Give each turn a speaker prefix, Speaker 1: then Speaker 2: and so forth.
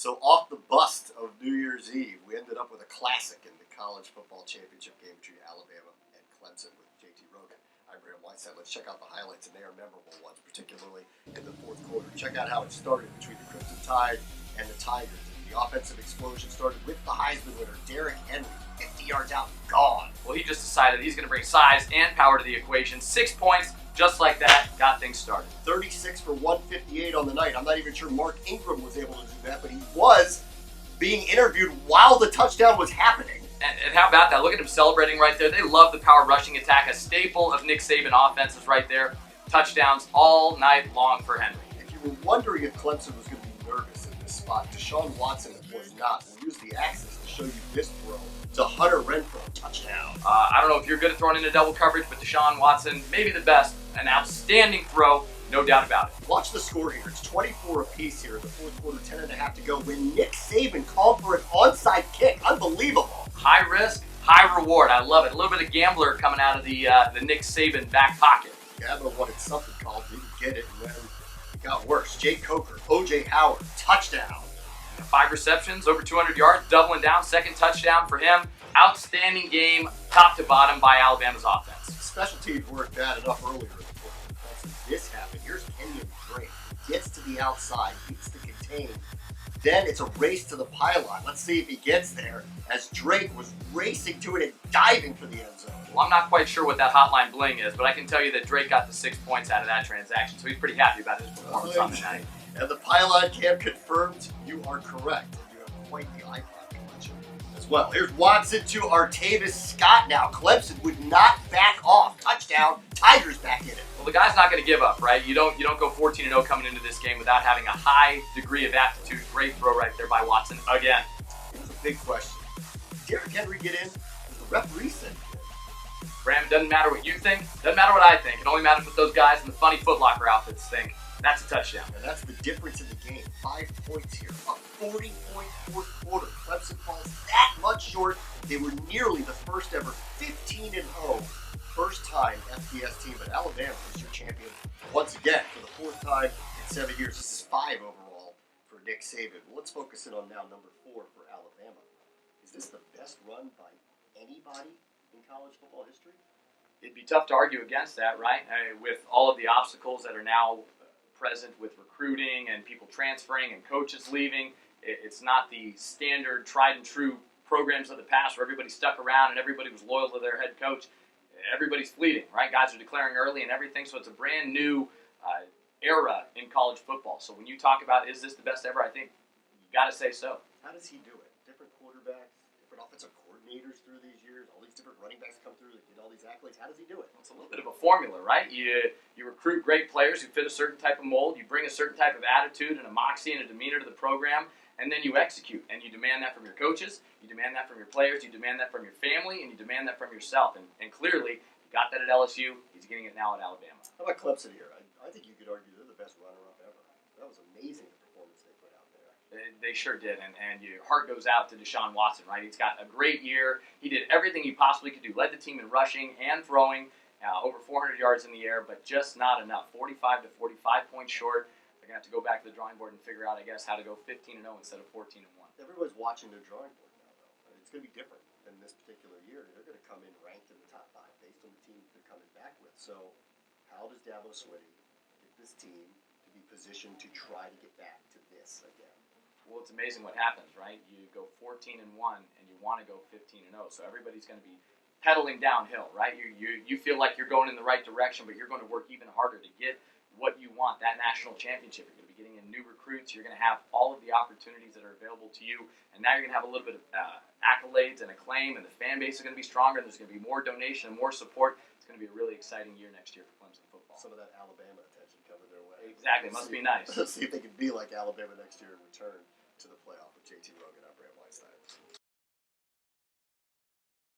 Speaker 1: So off the bust of New Year's Eve, we ended up with a classic in the college football championship game between Alabama and Clemson with JT Rogan. I'm Graham Whiteside. Let's check out the highlights, and they are memorable ones, particularly in the fourth quarter. Check out how it started between the Crimson Tide and the Tigers. The offensive explosion started with the Heisman winner, Derrick Henry, 50 yards out, gone.
Speaker 2: Well, he just decided he's going to bring size and power to the equation. 6 points, just like that, got things started.
Speaker 1: 36 for 158 on the night. I'm not even sure Mark Ingram was able to do that, but he was being interviewed while the touchdown was happening.
Speaker 2: And how about that? Look at him celebrating right there. They love the power rushing attack, a staple of Nick Saban offenses right there. Touchdowns all night long for Henry.
Speaker 1: If you were wondering if Clemson was going to be nervous in this spot, Deshaun Watson was not. We'll use the axis to show you this throw to Hunter Renfrow, touchdown.
Speaker 2: I don't know if you're good at throwing into double coverage, but Deshaun Watson, maybe the best. An outstanding throw, no doubt about it.
Speaker 1: Watch the score here. It's 24 apiece here in the fourth quarter, 10.5 to go, when Nick Saban called for an onside kick. Unbelievable.
Speaker 2: High risk, high reward. I love it. A little bit of gambler coming out of the Nick Saban back pocket.
Speaker 1: Gabba wanted something called, didn't get it, and then it got worse. Jake Coker, O.J. Howard, touchdown.
Speaker 2: 5 receptions, over 200 yards, doubling down, second touchdown for him. Outstanding game, top to bottom by Alabama's offense.
Speaker 1: Special teams weren't bad enough earlier in the fourth. This happened. Here's Kenyon Drake. Gets to the outside, beats the contain. Then it's a race to the pylon. Let's see if he gets there, as Drake was racing to it and diving for the end zone.
Speaker 2: Well, I'm not quite sure what that hotline bling is, but I can tell you that Drake got the 6 points out of that transaction, so he's pretty happy about his performance on the night.
Speaker 1: And the pylon cam confirmed you are correct. You have quite the iPod collection as well. Here's Watson to Artavis Scott now. Clemson would not back off. Touchdown. Tigers back in it.
Speaker 2: Well, the guy's not going to give up, right? You don't go 14-0 coming into this game without having a high degree of aptitude. Great throw right there by Watson again.
Speaker 1: Here's a big question. Did Derrick Henry get in? Does the referee said
Speaker 2: Graham, it doesn't matter what you think. Doesn't matter what I think. It only matters what those guys in the funny Foot Locker outfits think. That's a touchdown.
Speaker 1: And that's the difference in the game. 5 points here. A 40-point fourth quarter. Clemson falls that much short. They were nearly the first ever 15-0 first time FBS team, but Alabama is your champion once again for the fourth time in 7 years. This is 5 overall for Nick Saban. Well, let's focus in on now number 4 for Alabama. Is this the best run by anybody in college football history?
Speaker 2: It'd be tough to argue against that, right? With all of the obstacles that are now present with recruiting and people transferring and coaches leaving, it's not the standard tried and true programs of the past where everybody stuck around and everybody was loyal to their head coach. Everybody's fleeting, right? Guys are declaring early and everything, so it's a brand new era in college football. So when you talk about is this the best ever, I think you got to say so.
Speaker 1: How does he do it? Different quarterbacks, different offensive coordinators through these years, all these different running backs come through that get all these accolades. How does he do it?
Speaker 2: It's a little bit of a formula, right? You recruit great players who fit a certain type of mold, you bring a certain type of attitude and a moxie and a demeanor to the program, and then you execute. And you demand that from your coaches, you demand that from your players, you demand that from your family, and you demand that from yourself. And clearly, you got that at LSU, he's getting it now at Alabama.
Speaker 1: How about Clemson here? I think you could argue they're the best runner-up ever. That was amazing, the performance they put out there.
Speaker 2: They sure did, and your heart goes out to Deshaun Watson, right? He's got a great year. He did everything he possibly could do. Led the team in rushing and throwing, over 400 yards in the air, but just not enough. 45 to 45 points short. They're going to have to go back to the drawing board and figure out, I guess, how to go 15-0 instead of 14-1.
Speaker 1: Everybody's watching their drawing board now, though. It's going to be different than this particular year. They're going to come in ranked in the top 5 based on the team they're coming back with. So how does Dabo Swinney get this team to be positioned to try to get back to this again?
Speaker 2: Well, it's amazing what happens, right? You go 14-1 and you want to go 15-0, so everybody's going to be pedaling downhill, right? You feel like you're going in the right direction, but you're going to work even harder to get what you want, that national championship. You're going to be getting in new recruits. You're going to have all of the opportunities that are available to you, and now you're going to have a little bit of accolades and acclaim, and the fan base is going to be stronger. There's going to be more donation and more support. It's going to be a really exciting year next year for Clemson football.
Speaker 1: Some of that Alabama attention coming their way.
Speaker 2: Exactly. It must be nice.
Speaker 1: Let's see if they can be like Alabama next year and return to the playoff with JT Rogan.